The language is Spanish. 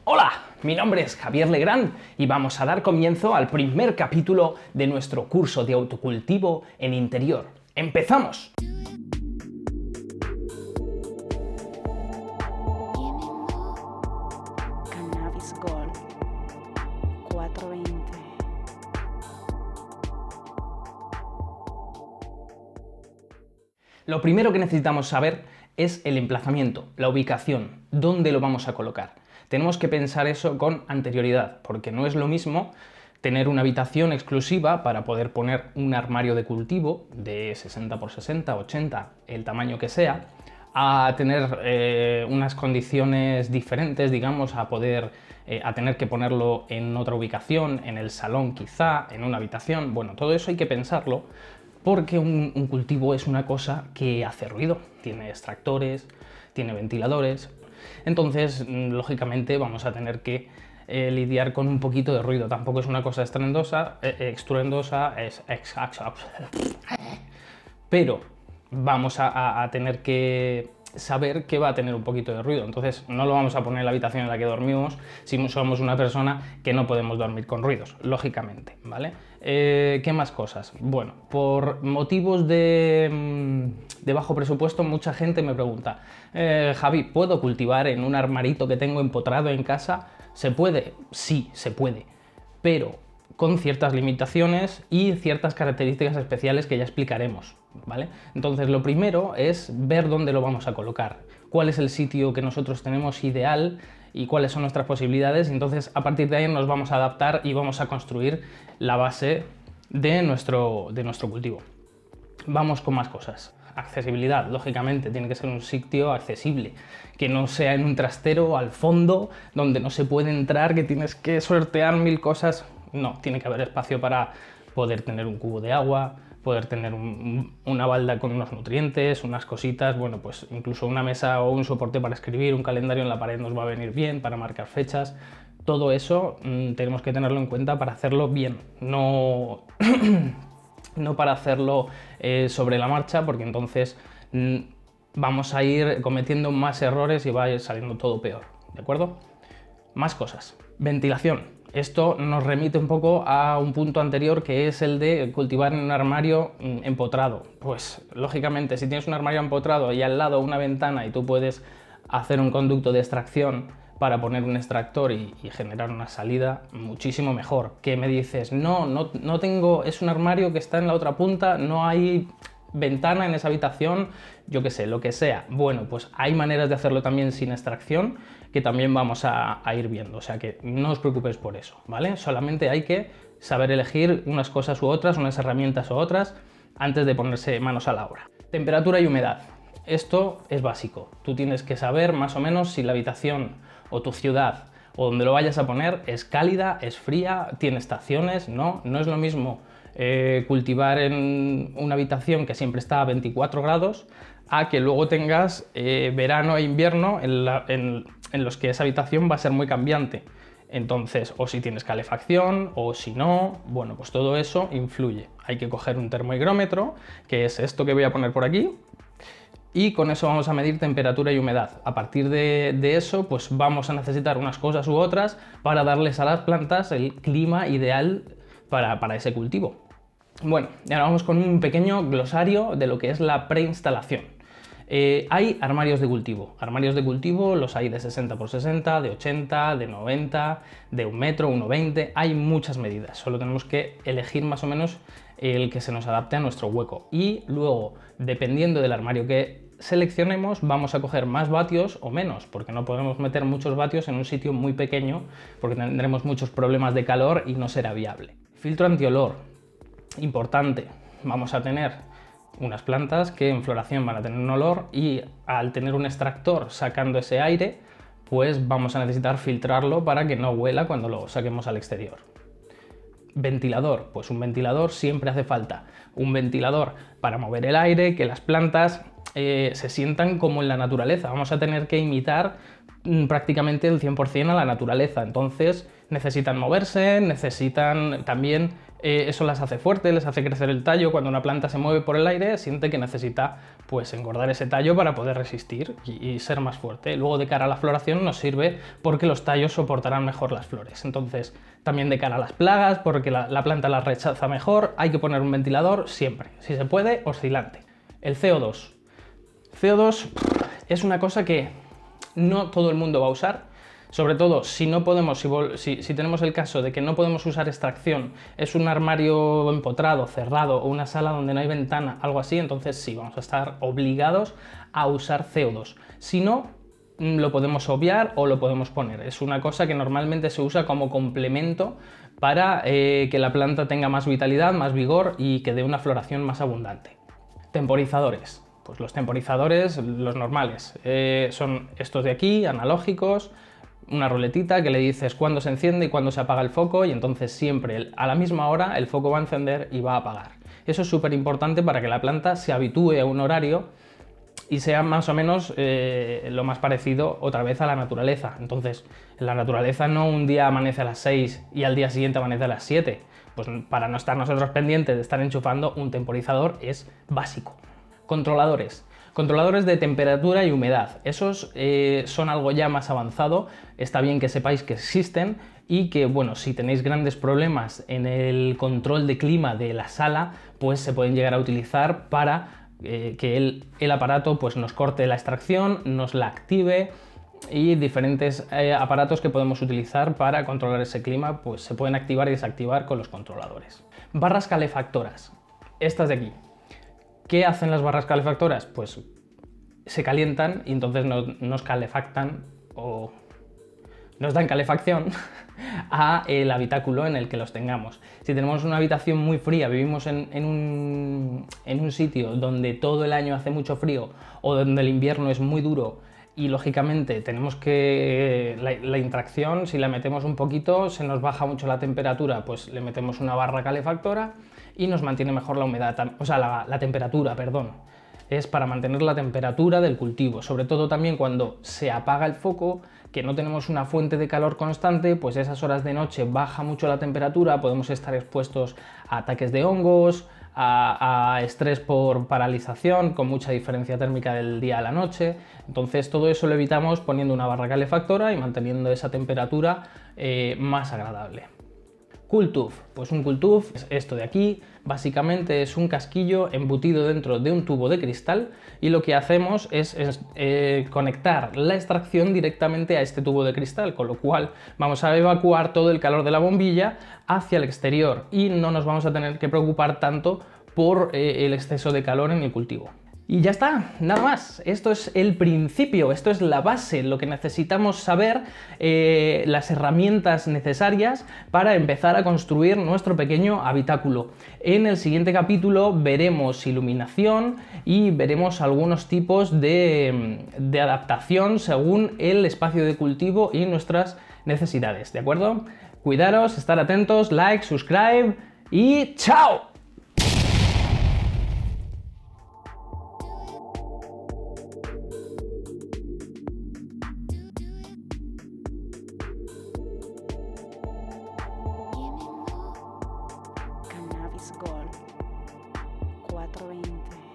Hola, mi nombre es Javier Legrand y vamos a dar comienzo al primer capítulo de nuestro curso de autocultivo en interior. ¡Empezamos! Cannabis Gold 420. Lo primero que necesitamos saber es el emplazamiento, la ubicación, dónde lo vamos a colocar. Tenemos que pensar eso con anterioridad, porque no es lo mismo tener una habitación exclusiva para poder poner un armario de cultivo de 60 por 60, 80, el tamaño que sea, a tener unas condiciones diferentes, digamos, a tener que ponerlo en otra ubicación, en el salón quizá, en una habitación. Bueno, todo eso hay que pensarlo porque un cultivo es una cosa que hace ruido, tiene extractores, tiene ventiladores, entonces lógicamente vamos a tener que lidiar con un poquito de ruido. Tampoco es una cosa estruendosa, pero vamos a tener que saber que va a tener un poquito de ruido. Entonces no lo vamos a poner en la habitación en la que dormimos si somos una persona que no podemos dormir con ruidos, lógicamente, ¿vale? ¿Qué más cosas? Bueno, por motivos de bajo presupuesto, mucha gente me pregunta, Javi, ¿puedo cultivar en un armarito que tengo empotrado en casa? ¿Se puede? Sí, se puede, pero con ciertas limitaciones y ciertas características especiales que ya explicaremos, ¿vale? Entonces lo primero es ver dónde lo vamos a colocar, cuál es el sitio que nosotros tenemos ideal y cuáles son nuestras posibilidades, y entonces a partir de ahí nos vamos a adaptar y vamos a construir la base de nuestro cultivo. Vamos con más cosas. Accesibilidad, lógicamente, tiene que ser un sitio accesible, que no sea en un trastero al fondo, donde no se puede entrar, que tienes que sortear mil cosas. No, tiene que haber espacio para poder tener un cubo de agua, poder tener una balda con unos nutrientes, unas cositas, bueno, pues incluso una mesa o un soporte para escribir, un calendario en la pared nos va a venir bien para marcar fechas. Todo eso tenemos que tenerlo en cuenta para hacerlo bien, no, no para hacerlo sobre la marcha, porque entonces vamos a ir cometiendo más errores y va a ir saliendo todo peor, ¿de acuerdo? Más cosas. Ventilación. Esto nos remite un poco a un punto anterior, que es el de cultivar en un armario empotrado. Pues lógicamente, si tienes un armario empotrado y al lado una ventana y tú puedes hacer un conducto de extracción para poner un extractor y generar una salida, muchísimo mejor. Que me dices, no tengo, es un armario que está en la otra punta, no hay ventana en esa habitación, yo qué sé, lo que sea. Bueno, pues hay maneras de hacerlo también sin extracción, que también vamos a ir viendo, o sea que no os preocupéis por eso, ¿vale? Solamente hay que saber elegir unas cosas u otras, unas herramientas u otras, antes de ponerse manos a la obra. Temperatura y humedad. Esto es básico. Tú tienes que saber más o menos si la habitación o tu ciudad o donde lo vayas a poner es cálida, es fría, tiene estaciones, no es lo mismo cultivar en una habitación que siempre está a 24 grados a que luego tengas verano e invierno en los que esa habitación va a ser muy cambiante. Entonces, o si tienes calefacción o si no, bueno, pues todo eso influye. Hay que coger un termohigrómetro, que es esto que voy a poner por aquí, y con eso vamos a medir temperatura y humedad. A partir de eso, pues vamos a necesitar unas cosas u otras para darles a las plantas el clima ideal para ese cultivo. Bueno, y ahora vamos con un pequeño glosario de lo que es la preinstalación. Hay armarios de cultivo. Armarios de cultivo los hay de 60 por 60, de 80, de 90, de 1 metro, 1,20. Hay muchas medidas. Solo tenemos que elegir más o menos el que se nos adapte a nuestro hueco. Y luego, dependiendo del armario que seleccionemos, vamos a coger más vatios o menos, porque no podemos meter muchos vatios en un sitio muy pequeño, porque tendremos muchos problemas de calor y no será viable. Filtro antiolor. Importante. Vamos a tener unas plantas que en floración van a tener un olor y al tener un extractor sacando ese aire, pues vamos a necesitar filtrarlo para que no huela cuando lo saquemos al exterior. Ventilador, pues un ventilador siempre hace falta. Un ventilador para mover el aire, que las plantas se sientan como en la naturaleza. Vamos a tener que imitar prácticamente el 100% a la naturaleza. Entonces necesitan moverse, necesitan también, eso las hace fuertes, les hace crecer el tallo. Cuando una planta se mueve por el aire, siente que necesita pues engordar ese tallo para poder resistir y ser más fuerte. Luego, de cara a la floración, nos sirve porque los tallos soportarán mejor las flores. Entonces, también de cara a las plagas, porque la planta las rechaza mejor, hay que poner un ventilador siempre, si se puede, oscilante. El CO2. CO2 es una cosa que no todo el mundo va a usar, sobre todo si no podemos, si tenemos el caso de que no podemos usar extracción, es un armario empotrado, cerrado, o una sala donde no hay ventana, algo así, entonces sí, vamos a estar obligados a usar CO2. Si no, lo podemos obviar o lo podemos poner. Es una cosa que normalmente se usa como complemento para que la planta tenga más vitalidad, más vigor y que dé una floración más abundante. Temporizadores. Pues los temporizadores, los normales, son estos de aquí, analógicos, una ruletita que le dices cuándo se enciende y cuándo se apaga el foco, y entonces siempre a la misma hora el foco va a encender y va a apagar. Eso es súper importante para que la planta se habitúe a un horario y sea más o menos lo más parecido otra vez a la naturaleza. Entonces, en la naturaleza no un día amanece a las 6 y al día siguiente amanece a las 7. Pues para no estar nosotros pendientes de estar enchufando, un temporizador es básico. Controladores. Controladores de temperatura y humedad. Esos son algo ya más avanzado. Está bien que sepáis que existen y que, bueno, si tenéis grandes problemas en el control de clima de la sala, pues se pueden llegar a utilizar para que el aparato pues nos corte la extracción, nos la active, y diferentes aparatos que podemos utilizar para controlar ese clima pues se pueden activar y desactivar con los controladores. Barras calefactoras. Estas de aquí. ¿Qué hacen las barras calefactoras? Pues se calientan y entonces nos calefactan o nos dan calefacción a el habitáculo en el que los tengamos. Si tenemos una habitación muy fría, vivimos en un sitio donde todo el año hace mucho frío o donde el invierno es muy duro y lógicamente tenemos que la interacción, si la metemos un poquito, se nos baja mucho la temperatura, pues le metemos una barra calefactora y nos mantiene mejor la humedad, o sea, la temperatura, perdón. Es para mantener la temperatura del cultivo, sobre todo también cuando se apaga el foco, que no tenemos una fuente de calor constante, pues esas horas de noche baja mucho la temperatura, podemos estar expuestos a ataques de hongos, a estrés por paralización, con mucha diferencia térmica del día a la noche. Entonces todo eso lo evitamos poniendo una barra calefactora y manteniendo esa temperatura más agradable. Cooltube, pues un Cooltube es esto de aquí, básicamente es un casquillo embutido dentro de un tubo de cristal y lo que hacemos es conectar la extracción directamente a este tubo de cristal, con lo cual vamos a evacuar todo el calor de la bombilla hacia el exterior y no nos vamos a tener que preocupar tanto por el exceso de calor en el cultivo. Y ya está, nada más. Esto es el principio, esto es la base, lo que necesitamos saber, las herramientas necesarias para empezar a construir nuestro pequeño habitáculo. En el siguiente capítulo veremos iluminación y veremos algunos tipos de adaptación según el espacio de cultivo y nuestras necesidades, ¿de acuerdo? Cuidaros, estar atentos, like, subscribe y ¡chao! Cannabis Gold 420.